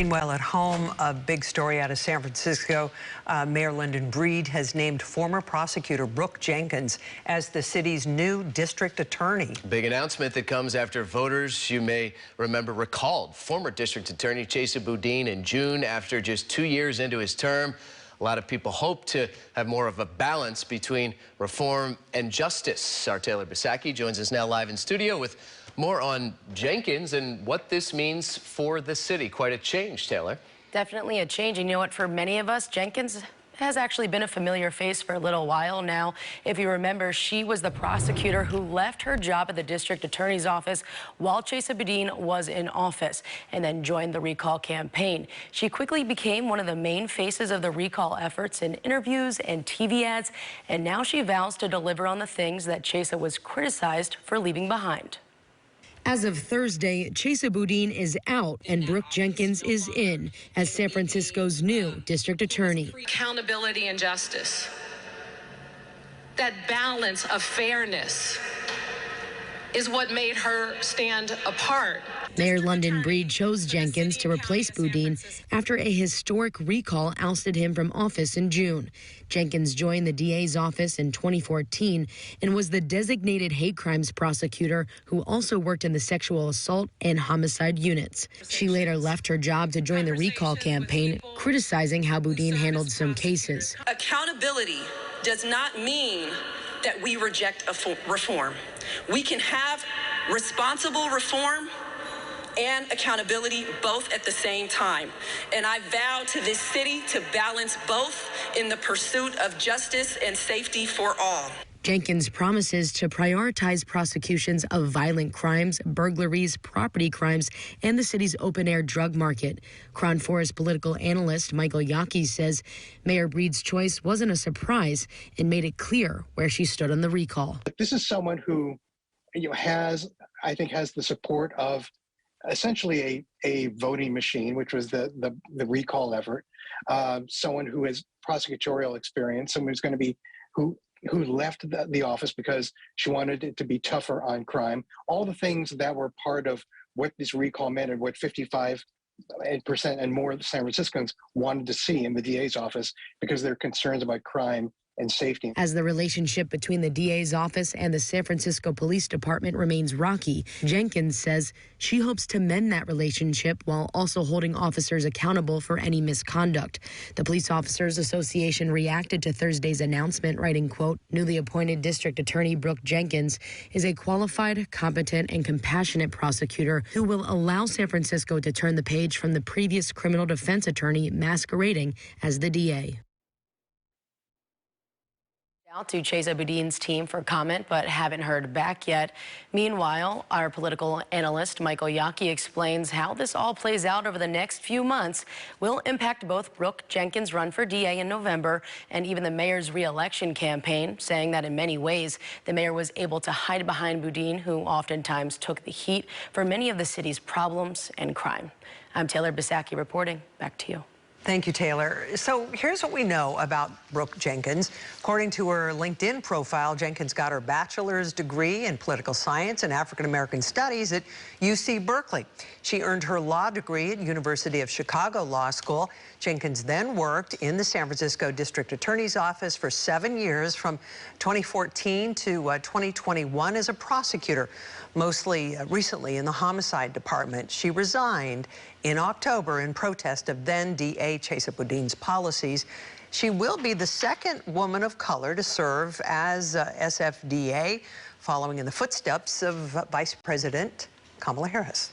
Meanwhile, at home, a big story out of San Francisco. Mayor London Breed has named former prosecutor Brooke Jenkins as the city's new district attorney. Big announcement that comes after voters, you may remember, recalled former district attorney Chesa Boudin in June after just 2 years into his term. A lot of people hope to have more of a balance between reform and justice. Our Taylor Bisacky joins us now live in studio with more on Jenkins and what this means for the city. Quite a change, Taylor. Definitely a change. And you know what? For many of us, Jenkins has actually been a familiar face for a little while now. If you remember, she was the prosecutor who left her job at the district attorney's office while Chesa Boudin was in office and then joined the recall campaign. She quickly became one of the main faces of the recall efforts in interviews and TV ads, and now she vows to deliver on the things that Chesa was criticized for leaving behind. As of Thursday, Chesa Boudin is out and Brooke Jenkins is in as San Francisco's new district attorney. Accountability and justice, that balance of fairness is what made her stand apart. Mayor London Breed chose Jenkins to replace Boudin after a historic recall ousted him from office in June. Jenkins joined the DA's office in 2014 and was the designated hate crimes prosecutor who also worked in the sexual assault and homicide units. She later left her job to join the recall campaign, criticizing how Boudin handled some cases. Accountability does not mean that we reject reform. We can have responsible reform and accountability both at the same time. And I vow to this city to balance both in the pursuit of justice and safety for all. Jenkins promises to prioritize prosecutions of violent crimes, burglaries, property crimes, and the city's open-air drug market. Crown Forest political analyst Michael Yackee says Mayor Breed's choice wasn't a surprise and made it clear where she stood on the recall. This is someone who, has the support of essentially a voting machine, which was the recall effort. Someone who has prosecutorial experience, someone who's going to be who left the office because she wanted it to be tougher on crime. All the things that were part of what this recall meant and what 55% and more San Franciscans wanted to see in the DA's office because they're concerns about crime and safety. As the relationship between the DA's office and the San Francisco Police Department remains rocky, Jenkins says she hopes to mend that relationship while also holding officers accountable for any misconduct. The Police Officers Association reacted to Thursday's announcement, writing, quote, "Newly appointed District Attorney Brooke Jenkins is a qualified, competent, and compassionate prosecutor who will allow San Francisco to turn the page from the previous criminal defense attorney masquerading as the DA." Out to Chesa Boudin's team for comment, but haven't heard back yet. Meanwhile, our political analyst Michael Yackee explains how this all plays out over the next few months will impact both Brooke Jenkins' run for DA in November and even the mayor's re-election campaign, saying that in many ways the mayor was able to hide behind Boudin, who oftentimes took the heat for many of the city's problems and crime. I'm Taylor Bisacky reporting. Back to you. Thank you, Taylor. So here's what we know about Brooke Jenkins. According to her LinkedIn profile, Jenkins got her bachelor's degree in political science and African-American studies at UC Berkeley. She earned her law degree at University of Chicago Law School. Jenkins then worked in the San Francisco District Attorney's Office for 7 years, from 2014 to 2021 as a prosecutor, mostly recently in the homicide department. She resigned in October in protest of then DA Chesa Boudin's policies. She will be the second woman of color to serve as SFDA, following in the footsteps of Vice President Kamala Harris.